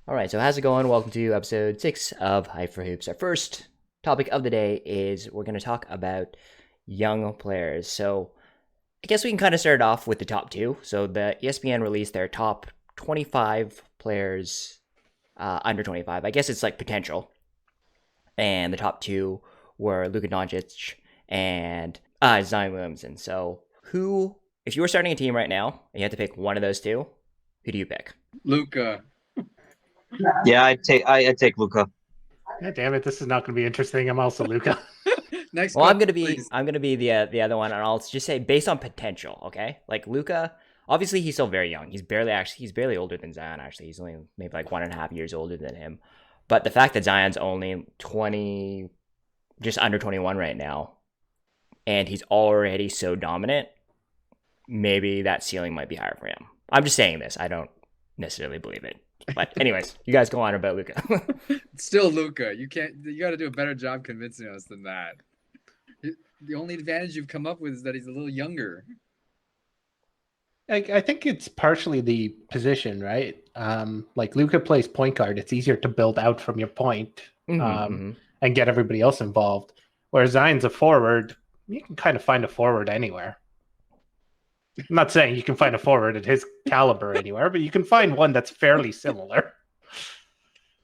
All right, so how's it going? Welcome to episode 6 of Hype for Hoops. Our first topic of the day is we're going to talk about young players. So I guess we can kind of start off with the top two. So the ESPN released their top 25 players under 25. I guess it's like potential. And the top two were Luka Doncic and Zion Williamson. So if you were starting a team right now and you had to pick one of those two, who do you pick? Luka. Yeah, I'd take Luca. Yeah, damn it, this is not going to be interesting. I'm also Luca. Next Well, question, please. I'm gonna be the other one, and I'll just say based on potential. Okay, like Luca, obviously he's still very young. He's barely older than Zion. Actually, he's only maybe like 1.5 years older than him. But the fact that Zion's only 20, just under 21 right now, and he's already so dominant, maybe that ceiling might be higher for him. I'm just saying this. I don't necessarily believe it. But anyways, you guys go on about Luca. Still Luka. You got to do a better job convincing us than that. The only advantage you've come up with is that he's a little younger. I think it's partially the position, right? Like Luca plays point guard. It's easier to build out from your point, Mm-hmm. and get everybody else involved. Whereas Zion's a forward, you can kind of find a forward anywhere. I'm not saying you can find a forward at his caliber anywhere, but you can find one that's fairly similar.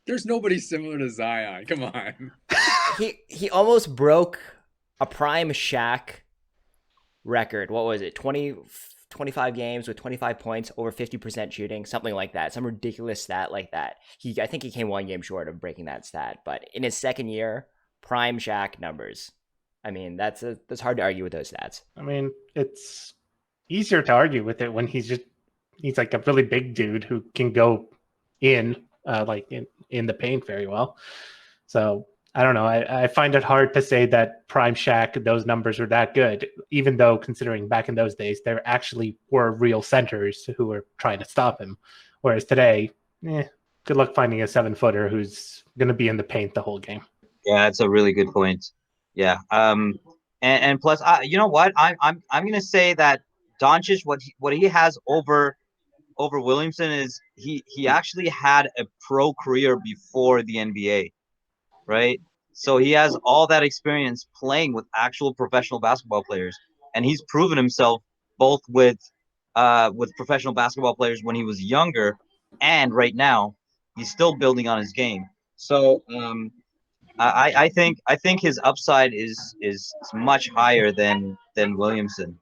There's nobody similar to Zion. Come on. He almost broke a prime Shaq record. What was it? 25 games with 25 points, over 50% shooting, something like that. Some ridiculous stat like that. I think he came one game short of breaking that stat, but in his second year, prime Shaq numbers. I mean, that's hard to argue with those stats. I mean, it's easier to argue with it when he's like a really big dude who can go in like in the paint very well. So I don't know. I find it hard to say that Prime Shaq, those numbers were that good, even though considering back in those days, there actually were real centers who were trying to stop him. Whereas today, good luck finding a 7-footer who's going to be in the paint the whole game. Yeah, that's a really good point. Yeah. And plus, you know what? I'm gonna say that Doncic, what he has over Williamson is he actually had a pro career before the NBA, right? So he has all that experience playing with actual professional basketball players, and he's proven himself both with professional basketball players when he was younger, and right now he's still building on his game. So I think his upside is much higher than Williamson.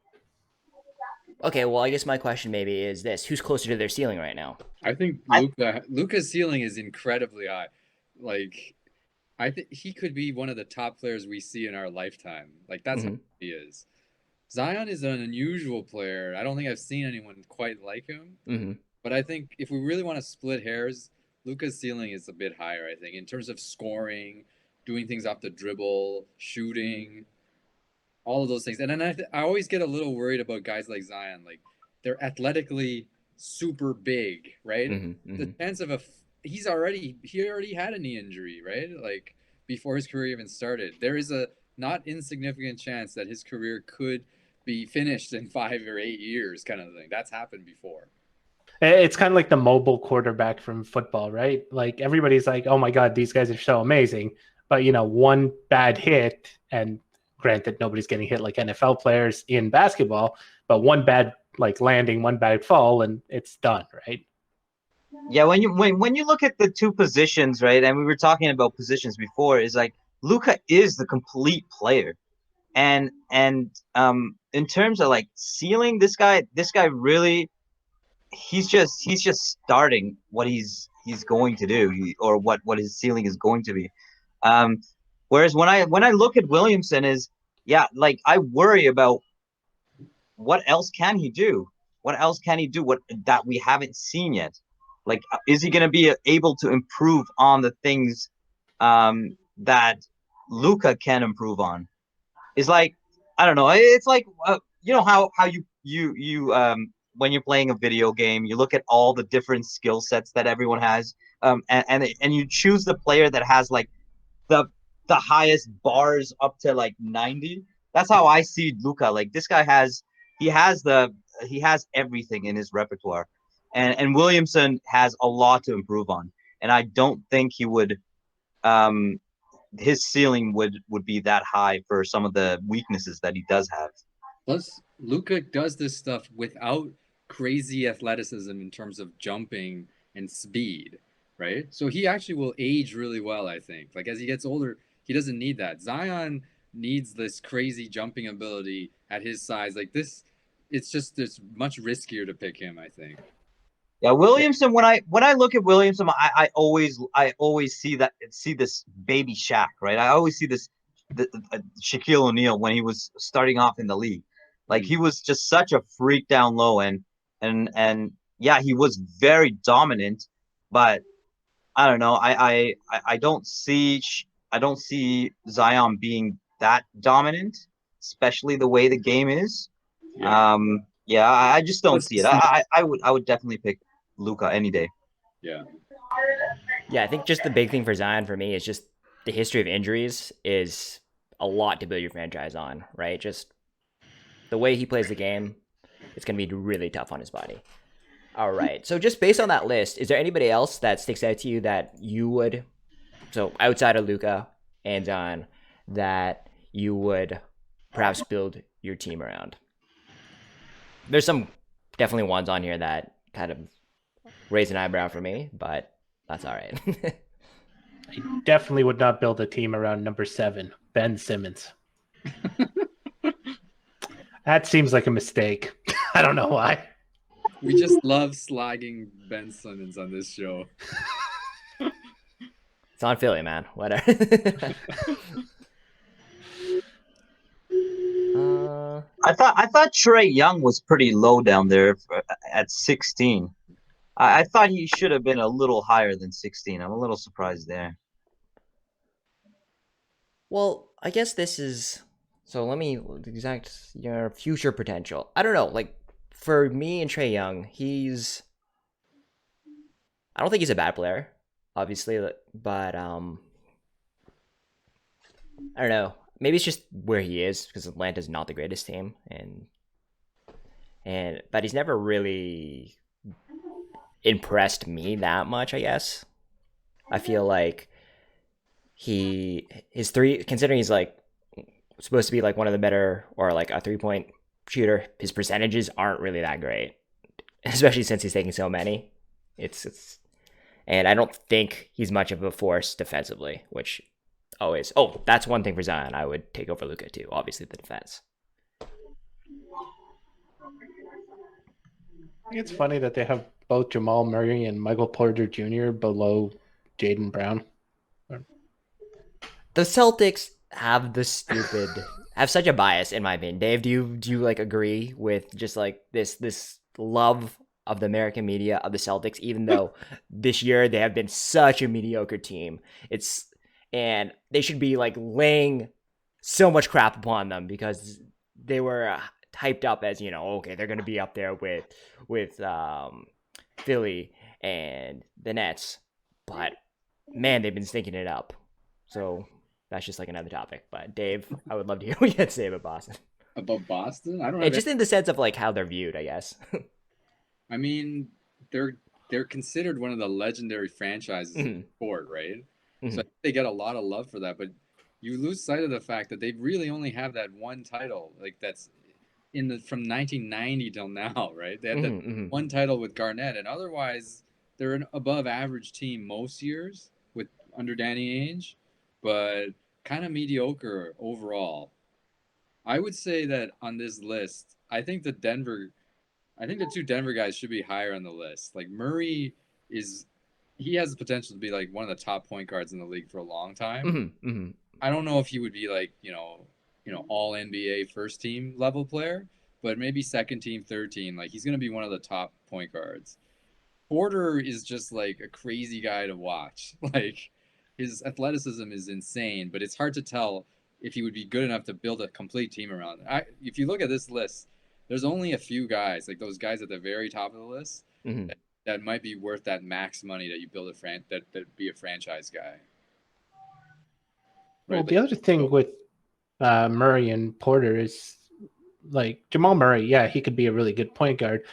Okay, well, I guess my question maybe is this: who's closer to their ceiling right now? I think I Luka's ceiling is incredibly high. Like I think he could be one of the top players we see in our lifetime. Like that's how Mm-hmm. he is. Zion is an unusual player. I don't think I've seen anyone quite like him. Mm-hmm. But I think if we really want to split hairs, Luka's ceiling is a bit higher, I think, in terms of scoring, doing things off the dribble, shooting, all of those things. And then I always get a little worried about guys like Zion. Like, they're athletically super big, right? Mm-hmm. The Mm-hmm. chance of he already had a knee injury, right? Like, before his career even started. There is a not insignificant chance that his career could be finished in 5 or 8 years, kind of thing. That's happened before. It's kind of like the mobile quarterback from football, right? Like everybody's like, "Oh my god, these guys are so amazing," but one bad hit, and granted, nobody's getting hit like NFL players in basketball, but one bad like landing, one bad fall, and it's done, right? Yeah, when you look at the two positions, right, and we were talking about positions before, is like Luca is the complete player, and in terms of like ceiling, this guy really he's just starting what he's going to do, or what his ceiling is going to be. Um, Whereas when I look at Williamson, is yeah, like I worry about what else can he do? What else can he do? What that we haven't seen yet? Like, is he going to be able to improve on the things that Luca can improve on? Is like, I don't know. It's like how you when you're playing a video game, you look at all the different skill sets that everyone has, and you choose the player that has like the the highest bars up to like 90. That's how I see Luca. Like this guy he has the he has everything in his repertoire, and Williamson has a lot to improve on. and I don't think he would. His ceiling would be that high for some of the weaknesses that he does have. Plus, Luka does this stuff without crazy athleticism in terms of jumping and speed, right? So he actually will age really well, I think. Like as he gets older, he doesn't need that. Zion needs this crazy jumping ability at his size. Like this, it's much riskier to pick him, I think. Yeah, Williamson. When I look at Williamson, I always see this baby Shaq, right? I always see Shaquille O'Neal when he was starting off in the league. Like he was just such a freak down low, and yeah, he was very dominant, but I don't know. I don't see Zion being that dominant, especially the way the game is. Yeah. Yeah, I just don't Plus, see it. I would definitely pick Luka any day. yeah. Yeah, I think just the big thing for Zion for me is just the history of injuries is a lot to build your franchise on, right? Just the way he plays the game, it's going to be really tough on his body. All right. So just based on that list, is there anybody else that sticks out to you that you would, so outside of Luka and Zion, that you would perhaps build your team around? There's some definitely ones on here that kind of raise an eyebrow for me, but that's all right. I definitely would not build a team around number 7, Ben Simmons. That seems like a mistake. I don't know why. We just love slagging Ben Simmons on this show. It's on Philly, man. Whatever. I thought Trey Young was pretty low down there at 16. I thought he should have been a little higher than 16. I'm a little surprised there. Well, I guess this is so. Let me exact your future potential. I don't know. Like for me and Trey Young, I don't think he's a bad player, obviously, but I don't know. Maybe it's just where he is because Atlanta's not the greatest team, and but he's never really impressed me that much. I guess I feel like his three, considering he's like supposed to be like one of the better or like a 3-point shooter, his percentages aren't really that great, especially since he's taking so many. It's and I don't think he's much of a force defensively, which always. Oh, that's one thing for Zion I would take over Luka too. Obviously, the defense. It's funny that they have both Jamal Murray and Michael Porter Jr. below Jaden Brown. The Celtics have have such a bias in my opinion. Dave, do you like agree with just like this love of the American media of the Celtics, even though this year they have been such a mediocre team? And they should be like laying so much crap upon them because they were hyped up as, okay, they're going to be up there with Philly and the Nets, but man, they've been stinking it up. So that's just like another topic. But Dave, I would love to hear what you had to say about Boston. About Boston? I don't know. And just in the sense of like how they're viewed, I guess. I mean, they're considered one of the legendary franchises in sport, right? So I think they get a lot of love for that, but you lose sight of the fact that they really only have that one title, like that's from 1990 till now, right? They had that one title with Garnett, and otherwise they're an above average team most years with under Danny Ainge, but kind of mediocre overall. I would say that on this list, I think the two Denver guys should be higher on the list. Like Murray he has the potential to be like one of the top point guards in the league for a long time. I don't know if he would be like, all NBA first team level player, but maybe second team, third team. Like he's going to be one of the top point guards. Porter is just like a crazy guy to watch. Like his athleticism is insane, but it's hard to tell if he would be good enough to build a complete team around it. If you look at this list, there's only a few guys, like those guys at the very top of the list, that might be worth that max money that you build that be a franchise guy. Right? Well, the other thing with Murray and Porter is like Jamal Murray, yeah, he could be a really good point guard,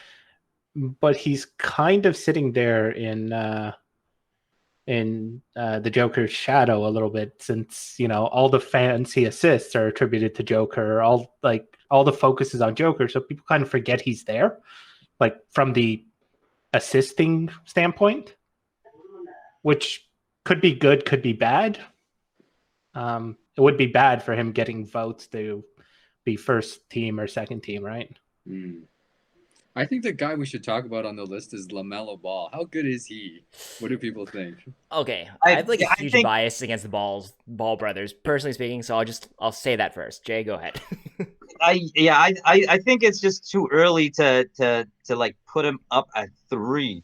but he's kind of sitting there in in the Joker's shadow a little bit, since all the fancy assists are attributed to Joker. All the focus is on Joker, so people kind of forget he's there, like from the assisting standpoint, which could be good, could be bad. It would be bad for him getting votes to be first team or second team, right? I think the guy we should talk about on the list is LaMelo Ball. How good is he? What do people think? Okay, I have like a I huge think bias against the Ball brothers, personally speaking. So I'll say that first. Jay, go ahead. I think it's just too early to like put him up at 3.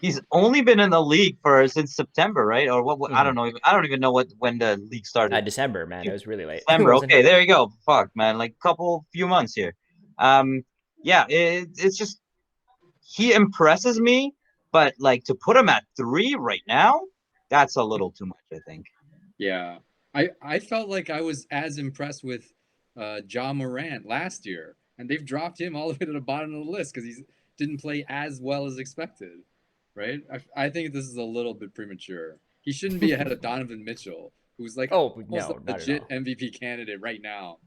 He's only been in the league since September, right? Or what? I don't know. I don't even know when the league started. December, man. It was really late. December. Okay, there you go. Fuck, man. Like few months here. Yeah, it's just he impresses me, but like to put him at 3 right now, that's a little too much, I think. Yeah, I felt like I was as impressed with Ja Morant last year, and they've dropped him all the way to the bottom of the list because he didn't play as well as expected, right? I think this is a little bit premature. He shouldn't be ahead of Donovan Mitchell, who's like almost a legit MVP candidate right now.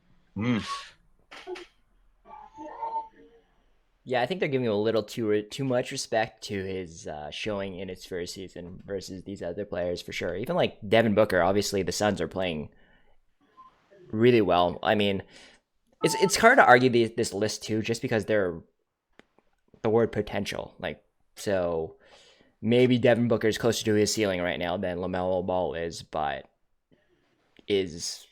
Yeah, I think they're giving him a little too much respect to his showing in his first season versus these other players for sure. Even like Devin Booker, obviously the Suns are playing really well. I mean, it's hard to argue this list too, just because they're the word potential. Like, so maybe Devin Booker is closer to his ceiling right now than LaMelo Ball is, but is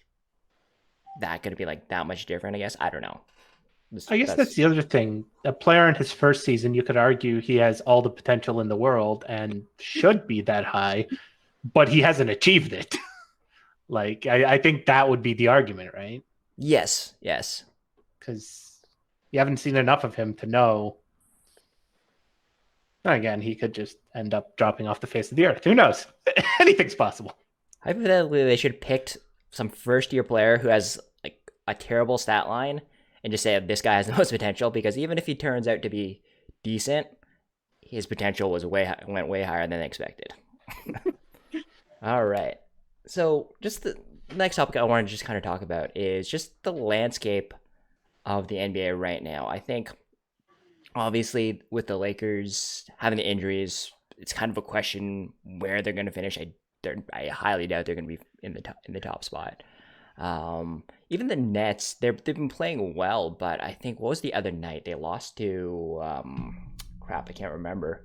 that going to be like that much different? I guess I don't know. I guess that's the other thing. A player in his first season, you could argue he has all the potential in the world and should be that high, but he hasn't achieved it. Like, I think that would be the argument, right? Yes. Because you haven't seen enough of him to know. Again, he could just end up dropping off the face of the earth. Who knows? Anything's possible. Hypothetically, they should pick some first-year player who has like a terrible stat line and just say this guy has the most potential, because even if he turns out to be decent, his potential went way higher than expected. All right. So just the next topic I want to just kind of talk about is just the landscape of the NBA right now. I think obviously with the Lakers having the injuries, it's kind of a question where they're going to finish. I highly doubt they're going to be in the top spot. Even the Nets, they've been playing well, but I think what was the other night they lost to? Crap, I can't remember.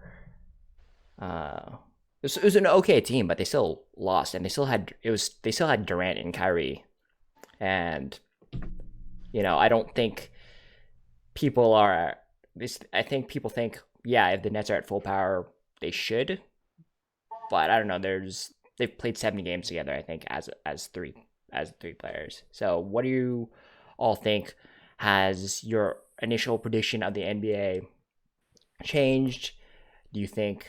It was an okay team, but they still lost, and they still had Durant and Kyrie, and I don't think people are this. I think people think, yeah, if the Nets are at full power, they should, but I don't know. They've played 70 games together, I think, as three players. So what do you all think? Has your initial prediction of the NBA changed? Do you think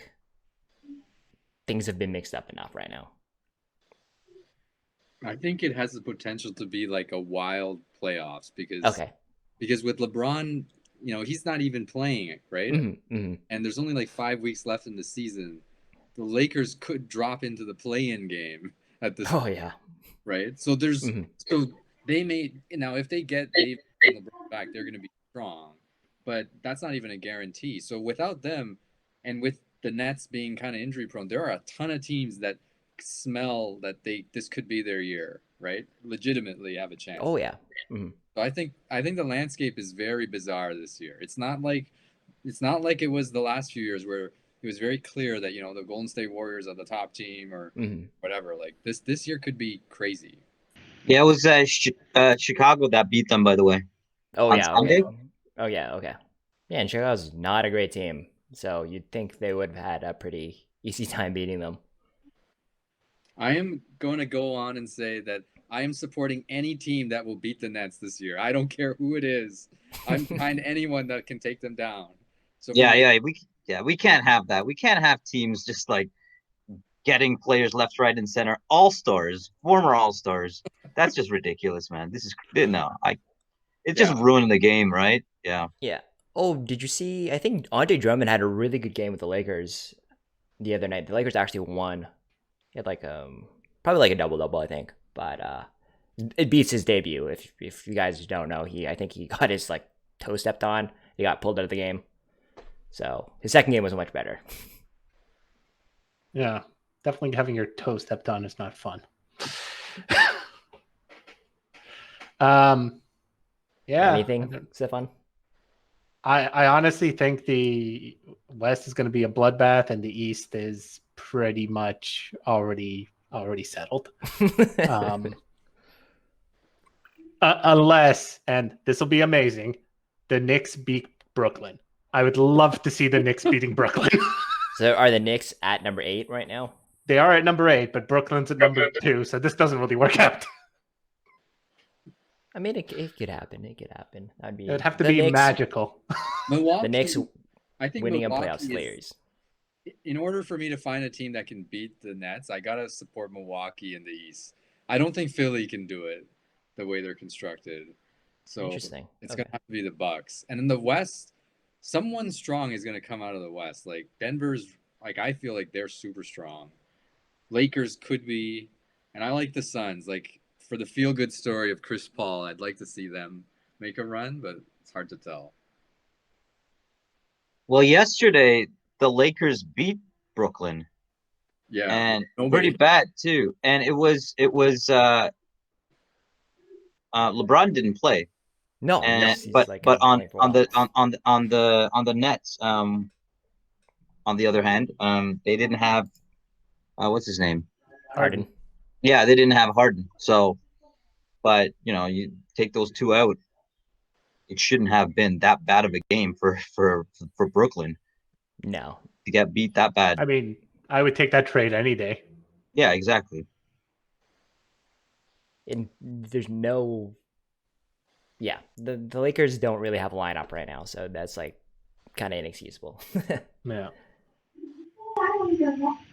things have been mixed up enough right now? I think it has the potential to be like a wild playoffs because with LeBron, he's not even playing it, right? Mm-hmm. And there's only like 5 weeks left in the season. The Lakers could drop into the play-in game at this point, right? So so they may if they get Davis and LeBron back, they're going to be strong, but that's not even a guarantee. So without them, and with the Nets being kind of injury prone, there are a ton of teams that smell that this could be their year, right? Legitimately have a chance. Oh yeah. Mm-hmm. So I think the landscape is very bizarre this year. It's not like it was the last few years where it was very clear that the Golden State Warriors are the top team or whatever. Like this year could be crazy. Yeah, it was Chicago that beat them, by the way. Oh yeah. Okay. Oh yeah. Okay. Yeah, and Chicago's not a great team, so you'd think they would have had a pretty easy time beating them. I am going to go on and say that I am supporting any team that will beat the Nets this year. I don't care who it is. I'm behind anyone that can take them down. So we can't have that. We can't have teams just like getting players left, right, and center. All-stars, former all-stars. That's just ridiculous, man. It's just ruining the game, right? Yeah. Yeah. Oh, did you see? I think Andre Drummond had a really good game with the Lakers. the other night. The Lakers actually won. He had like probably like a double, I think. But it beats his debut. If you guys don't know, I think he got his like toe stepped on. He got pulled out of the game. So his second game was much better. Yeah, definitely having your toe stepped on is not fun. Yeah. Anything, Stefan? I honestly think the West is going to be a bloodbath, and the East is pretty much already settled. Unless, and this will be amazing, the Knicks beat Brooklyn. I would love to see the Knicks beating Brooklyn. So are the Knicks at number 8 right now? They are at number 8, but Brooklyn's at number 2, so this doesn't really work out. I mean, it could happen. It could happen. It would have to be magical. Milwaukee, The Knicks I think winning a Milwaukee playoff series. In order for me to find a team that can beat the Nets, I gotta support Milwaukee in the East. I don't think Philly can do it the way they're constructed. So Interesting. it's gonna have to be the Bucks. And in the West, someone strong is gonna come out of the West. Like Denver's, like I feel like they're super strong. Lakers could be, and I like the Suns. Like for the feel-good story of Chris Paul, I'd like to see them make a run, but it's hard to tell. Well, yesterday the Lakers beat Brooklyn. Yeah, and pretty bad too. And it was LeBron didn't play. No, and he's but like but on playing for the Nets, on the other hand, they didn't have what's his name? Harden. Yeah, they didn't have Harden. So, but you take those two out, it shouldn't have been that bad of a game for Brooklyn No. to get beat that bad. I mean, I would take that trade any day. Yeah, exactly. And there's no. Yeah, the Lakers don't really have a lineup right now, so that's like kind of inexcusable. Yeah.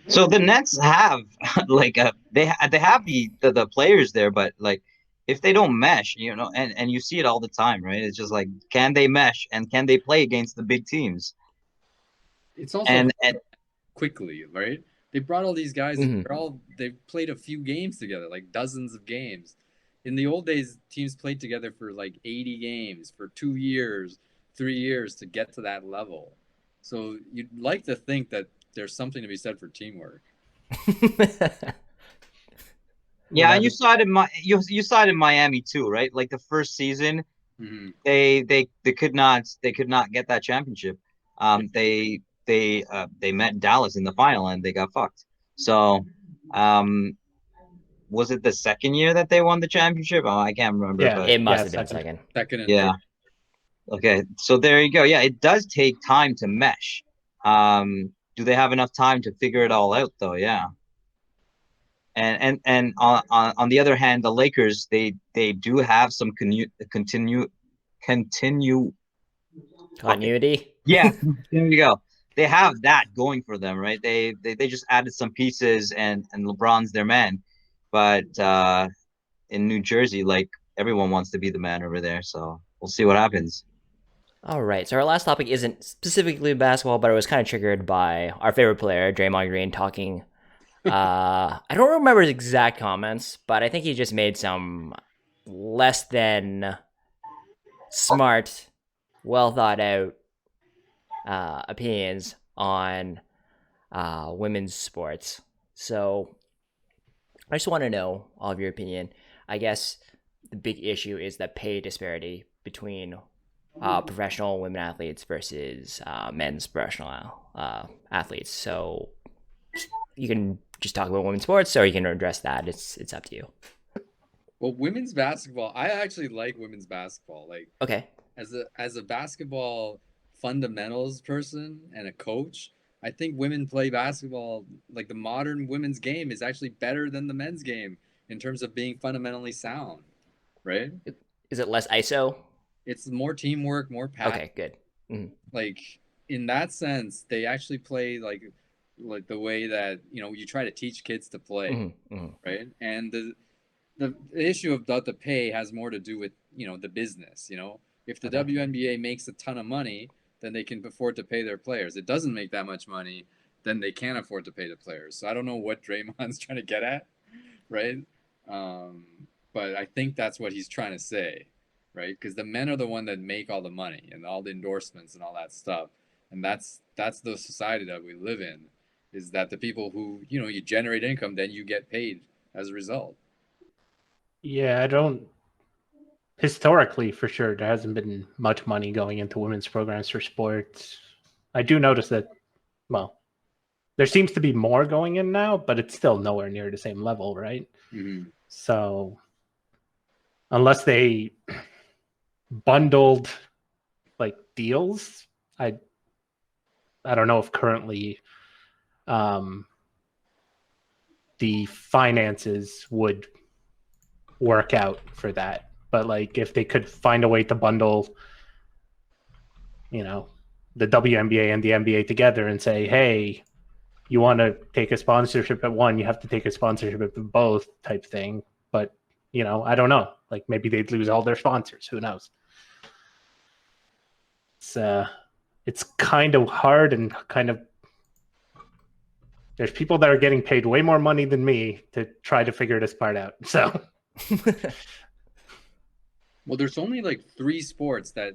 So the Nets have like they have the players there, but like if they don't mesh, and you see it all the time, right? It's just like, can they mesh and can they play against the big teams? It's also and quickly, right? They brought all these guys. Mm-hmm. They've played a few games together, like dozens of games. In the old days, teams played together for like 80 games for 2 years, 3 years to get to that level. So you'd like to think that there's something to be said for teamwork. Yeah, and you saw it in Miami too, right? Like the first season, they could not get that championship. They met Dallas in the final and they got fucked. So, was it the second year that they won the championship? Oh, I can't remember. Yeah, but it must have been second. Second and yeah. Third. Okay, so there you go. Yeah, it does take time to mesh. Do they have enough time to figure it all out though? Yeah. And on the other hand, the Lakers, they do have some continuity. Yeah, there you go. They have that going for them, right? They just added some pieces, and LeBron's their man. But in New Jersey, like everyone wants to be the man over there, so we'll see what happens. All right, so our last topic isn't specifically basketball, but it was kind of triggered by our favorite player, Draymond Green, talking. I don't remember his exact comments, but I think he just made some less than smart, well thought out opinions on women's sports. So I just want to know all of your opinion. I guess the big issue is the pay disparity between professional women athletes versus men's professional athletes. So you can just talk about women's sports, or you can address that. It's up to you. Well, women's basketball, I actually like women's basketball. Like, okay, as a basketball fundamentals person and a coach, I think women play basketball, like the modern women's game is actually better than the men's game in terms of being fundamentally sound, right? Is it less ISO? It's more teamwork, more pass. Okay, good. Mm-hmm. Like in that sense, they actually play like the way that you try to teach kids to play, right? And the issue about the pay has more to do with the business. If the WNBA makes a ton of money, then they can afford to pay their players. It doesn't make that much money, then they can't afford to pay the players. So I don't know what Draymond's trying to get at, right? But I think that's what he's trying to say, right? Because the men are the one that make all the money and all the endorsements and all that stuff, and that's the society that we live in. Is that the people who you generate income, then you get paid as a result. Yeah, I don't. Historically, for sure, there hasn't been much money going into women's programs for sports. I do notice that, well, there seems to be more going in now, but it's still nowhere near the same level, right? Mm-hmm. So unless they bundled like deals, I don't know if currently the finances would work out for that. But like if they could find a way to bundle, the WNBA and the NBA together and say, hey, you want to take a sponsorship at one, you have to take a sponsorship at both type thing. But, I don't know. Like maybe they'd lose all their sponsors. Who knows? It's kind of hard and kind of there's people that are getting paid way more money than me to try to figure this part out. So well, there's only like 3 sports that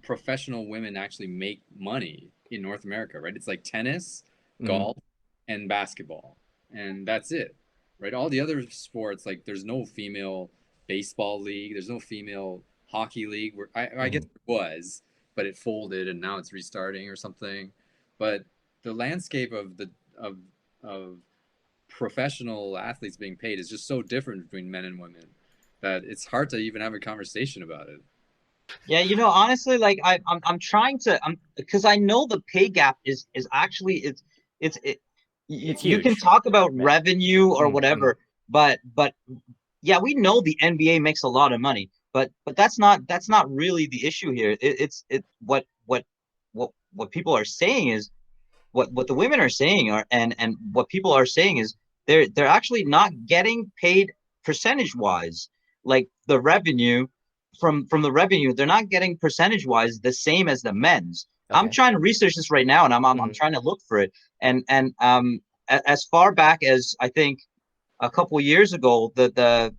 professional women actually make money in North America, right? It's like tennis, golf, and basketball, and that's it, right? All the other sports, like there's no female baseball league, there's no female hockey league. Where I guess it was, but it folded and now it's restarting or something. But the landscape of of professional athletes being paid is just so different between men and women that it's hard to even have a conversation about it. Yeah, honestly, like I'm trying to, because I know the pay gap is actually it's you can huge. talk about Right. revenue or whatever, but yeah, we know the NBA makes a lot of money, but that's not really the issue here. It's what people are saying is what the women are saying are and what people are saying is they're actually not getting paid percentage wise, like the revenue from the revenue, they're not getting percentage wise the same as the men's. Okay. I'm trying to research this right now, and I'm trying to look for it. And as far back as I think a couple of years ago, the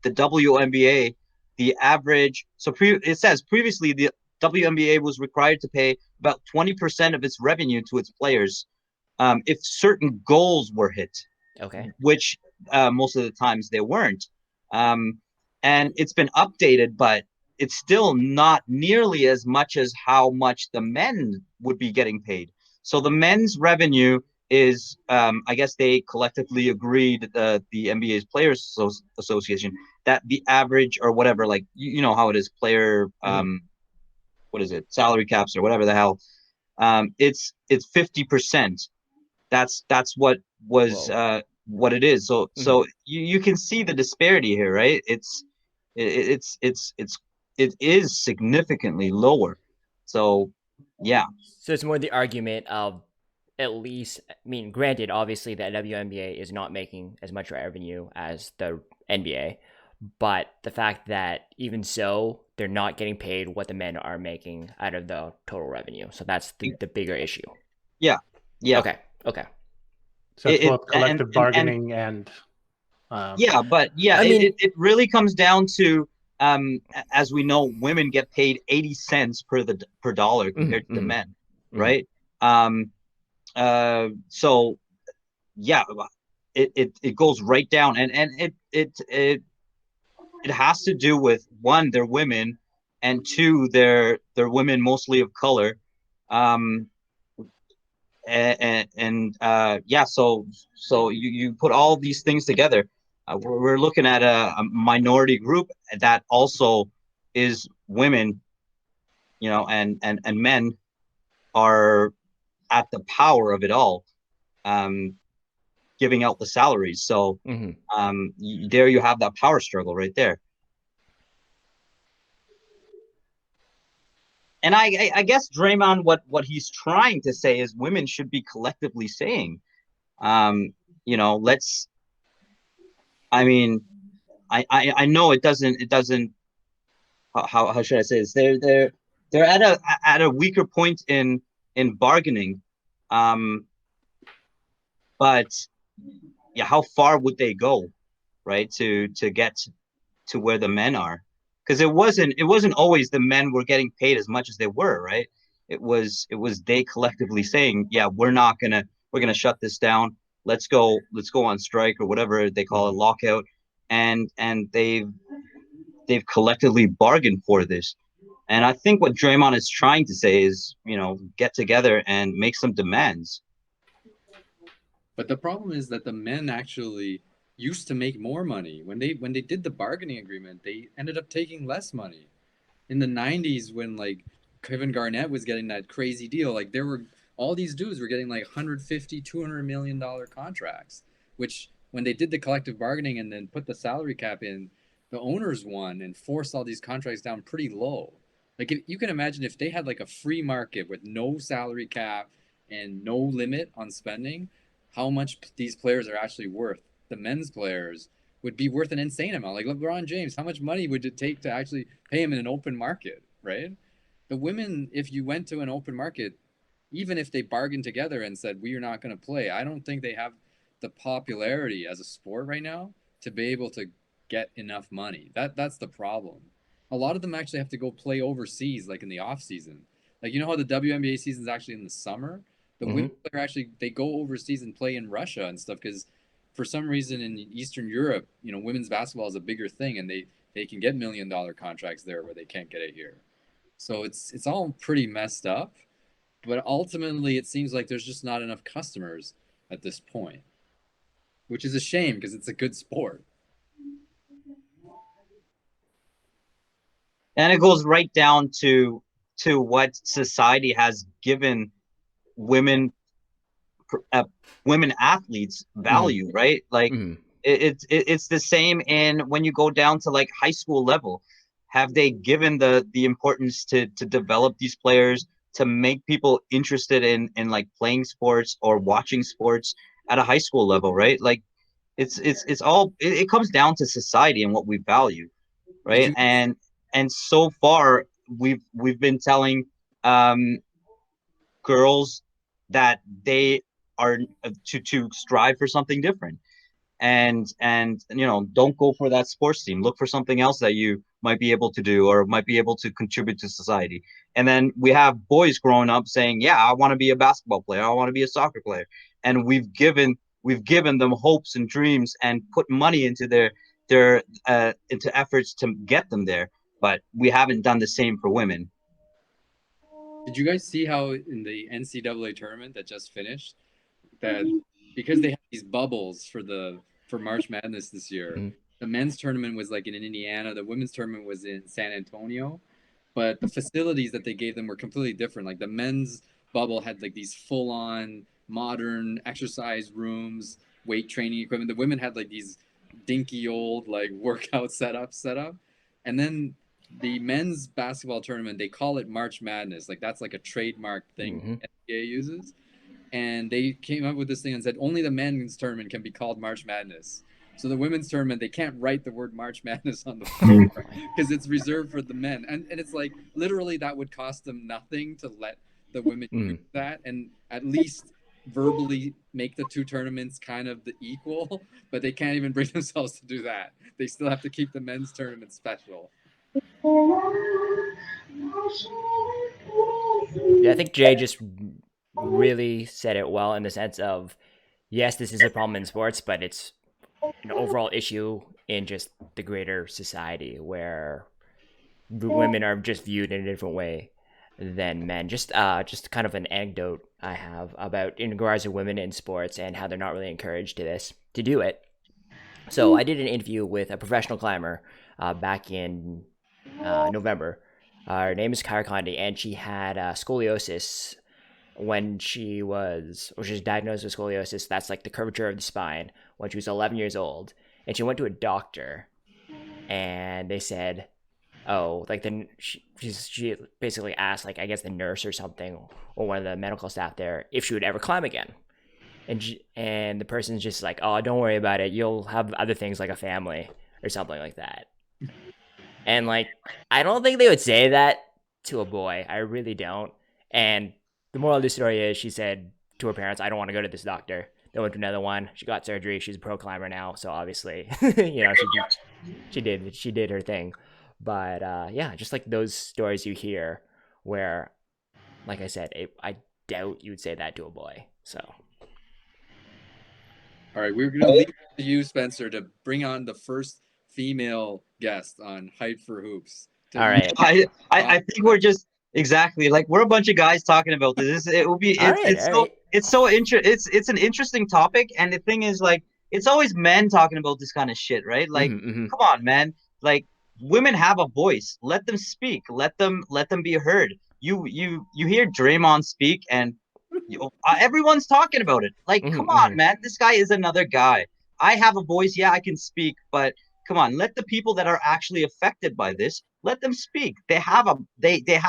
WNBA, the average. So it says previously the WNBA was required to pay about 20% of its revenue to its players if certain goals were hit. Okay. Which most of the times they weren't. And it's been updated, but it's still not nearly as much as how much the men would be getting paid. So the men's revenue is, I guess they collectively agreed, the NBA's Players Association, that the average or whatever, like, you know how it is, player, what is it, salary caps or whatever the hell, it's 50%. That's what was what it is. So you can see the disparity here, right? It is significantly lower. So yeah. So it's more the argument of, at least, I mean, granted, obviously the WNBA is not making as much revenue as the NBA, but the fact that even so, they're not getting paid what the men are making out of the total revenue. So that's the bigger issue. Yeah. Okay. So it's both collective bargaining and yeah, but yeah, I mean, it really comes down to, as we know, women get paid 80 cents per dollar compared to the men, right? So yeah, it goes right down, and it has to do with, one, they're women, and two, they're women mostly of color. Yeah, so you put all these things together, we're looking at a minority group that also is women, and men are at the power of it all, giving out the salaries. So there you have that power struggle right there. And I guess Draymond, what he's trying to say is women should be collectively saying, let's. I mean, I know it doesn't. How should I say this? They're at a weaker point in bargaining, but yeah, how far would they go, right, to get to where the men are? Because it wasn't always the men were getting paid as much as they were, right? It was they collectively saying, yeah, we're gonna shut this down. Let's go on strike or whatever they call it, lockout, and they've collectively bargained for this. And I think what Draymond is trying to say is, get together and make some demands. But the problem is that the men actually used to make more money. When they did the bargaining agreement, they ended up taking less money. In the 90s when like Kevin Garnett was getting that crazy deal, like there were all these dudes were getting like 150, 200 million dollar contracts, which when they did the collective bargaining and then put the salary cap in, the owners won and forced all these contracts down pretty low. Like if you can imagine if they had like a free market with no salary cap and no limit on spending, how much these players are actually worth. The men's players would be worth an insane amount. Like LeBron James, how much money would it take to actually pay him in an open market, right? The women, if you went to an open market, even if they bargained together and said, we are not going to play, I don't think they have the popularity as a sport right now to be able to get enough money. That's the problem. A lot of them actually have to go play overseas, like in the off season. Like you know how the WNBA season is actually in the summer. The women Mm-hmm. are actually they go overseas and play in Russia and stuff because for some reason in Eastern Europe, women's basketball is a bigger thing and they can get $1 million contracts there where they can't get it here. So it's all pretty messed up. But ultimately, it seems like there's just not enough customers at this point, which is a shame because it's a good sport. And it goes right down to what society has given women uh, women athletes Mm-hmm. value, right? Like Mm-hmm. it's the same in when you go down to like high school level. Have they given the importance to develop these players to make people interested in like playing sports or watching sports at a high school level, right? Like it's all it comes down to society and what we value, Did right? you And so far we've been telling um girls that they are to strive for something different, and don't go for that sports team, look for something else that you might be able to do or might be able to contribute to society. And then we have boys growing up saying, yeah, I want to be a basketball player, I want to be a soccer player, and we've given them hopes and dreams and put money into their into efforts to get them there, but we haven't done the same for women. did you guys see how in the NCAA tournament that just finished that because they have these bubbles for March Madness this year, the men's tournament was like in Indiana, the women's tournament was in San Antonio, but the facilities that they gave them were completely different. Like the men's bubble had like these full on modern exercise rooms, weight training equipment. The women had like these dinky old like workout setup. And then the men's basketball tournament, they call it March Madness. Like that's like a trademark thing Mm-hmm. NBA uses. And they came up with this thing and said only the men's tournament can be called March Madness. So the women's tournament, they can't write the word March Madness on the floor because it's reserved for the men. And it's like literally that would cost them nothing to let the women use Mm-hmm. that and at least verbally make the two tournaments kind of the equal, but they can't even bring themselves to do that. They still have to keep the men's tournament special. Yeah, I think Jay just really said it well in the sense of yes, this is a problem in sports, but it's an overall issue in just the greater society where the women are just viewed in a different way than men. Just kind of an anecdote I have about in regards to women in sports and how they're not really encouraged to do it. So I did an interview with a professional climber back in November. Her name is Kyra Condi, and she had scoliosis when she was diagnosed with scoliosis. That's like the curvature of the spine when she was 11 years old. And she went to a doctor, and they said, oh, like she basically asked, like, I guess the nurse or something, or one of the medical staff there, if she would ever climb again. And the person's just like, oh, don't worry about it. You'll have other things like a family or something like that. And like, I don't think they would say that to a boy. I really don't. And the moral of the story is, she said to her parents, "I don't want to go to this doctor." Then went to another one. She got surgery. She's a pro climber now, so obviously, she did her thing. But yeah, just like those stories you hear, where, like I said, I doubt you would say that to a boy. So. All right, we're gonna leave it to you, Spencer, to bring on the first female guest on Hype for Hoops. All right. I think we're just exactly like we're a bunch of guys talking about this. It will be All right. it's an interesting topic, and the thing is like it's always men talking about this kind of shit, right? Like, come on, man. Like women have a voice. Let them speak. Let them be heard. You hear Draymond speak, and everyone's talking about it. Like, come on, man. This guy is another guy. I have a voice. Yeah, I can speak, but come on, let the people that are actually affected by this, let them speak. They have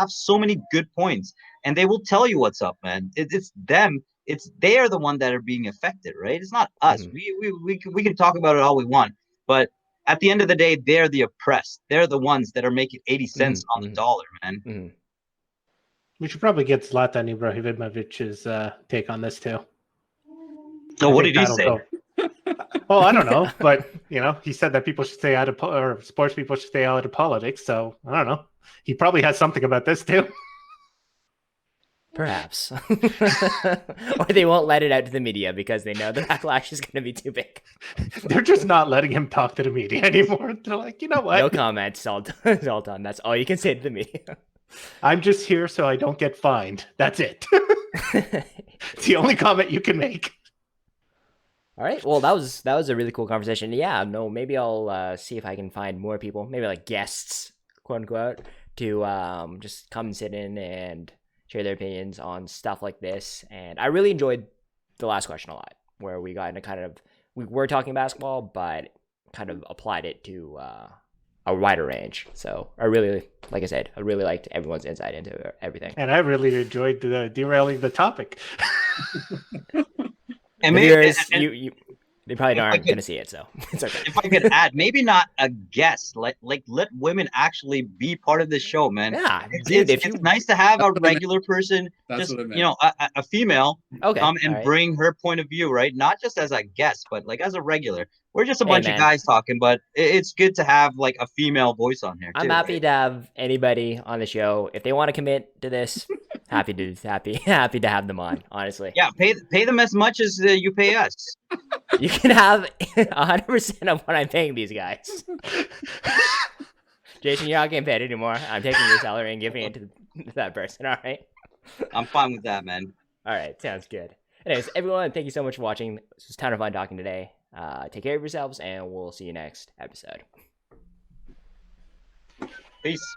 so many good points, and they will tell you what's up, man. It's them. They are the one that are being affected, right? It's not us. We can talk about it all we want, but at the end of the day, they're the oppressed. They're the ones that are making 80 cents on the dollar, man. We should probably get Zlatan Ibrahimovic's take on this too. So what did he say? Well, I don't know, but he said that people should stay out of or sports people should stay out of politics. So I don't know. He probably has something about this too. Perhaps, or they won't let it out to the media because they know the backlash is going to be too big. They're just not letting him talk to the media anymore. They're like, you know what? No comments, Zoltan. That's all you can say to the media. I'm just here so I don't get fined. That's it. It's the only comment you can make. All right. Well, that was a really cool conversation. Yeah. No. Maybe I'll see if I can find more people, maybe like guests, quote unquote, to just come and sit in and share their opinions on stuff like this. And I really enjoyed the last question a lot, where we got into we were talking basketball, but kind of applied it to a wider range. So I really liked everyone's insight into everything. And I really enjoyed derailing the topic. And the viewers, they probably aren't going to see it, so it's okay. If I could add, maybe not a guest, like let women actually be part of the show, man. Yeah, it's nice to have a regular person, just a female, come and bring her point of view, right? Not just as a guest, but like as a regular. We're just a bunch of guys talking, but it's good to have like a female voice on here. I'm happy to have anybody on the show if they want to commit to this. happy to have them on. Honestly, yeah, pay them as much as you pay us. You can have 100% of what I'm paying these guys. Jason, you're not getting paid anymore. I'm taking your salary and giving it to that person. All right. I'm fine with that, man. All right, sounds good. Anyways, everyone, thank you so much for watching. This was a ton of fun talking today. Take care of yourselves, and we'll see you next episode. Peace.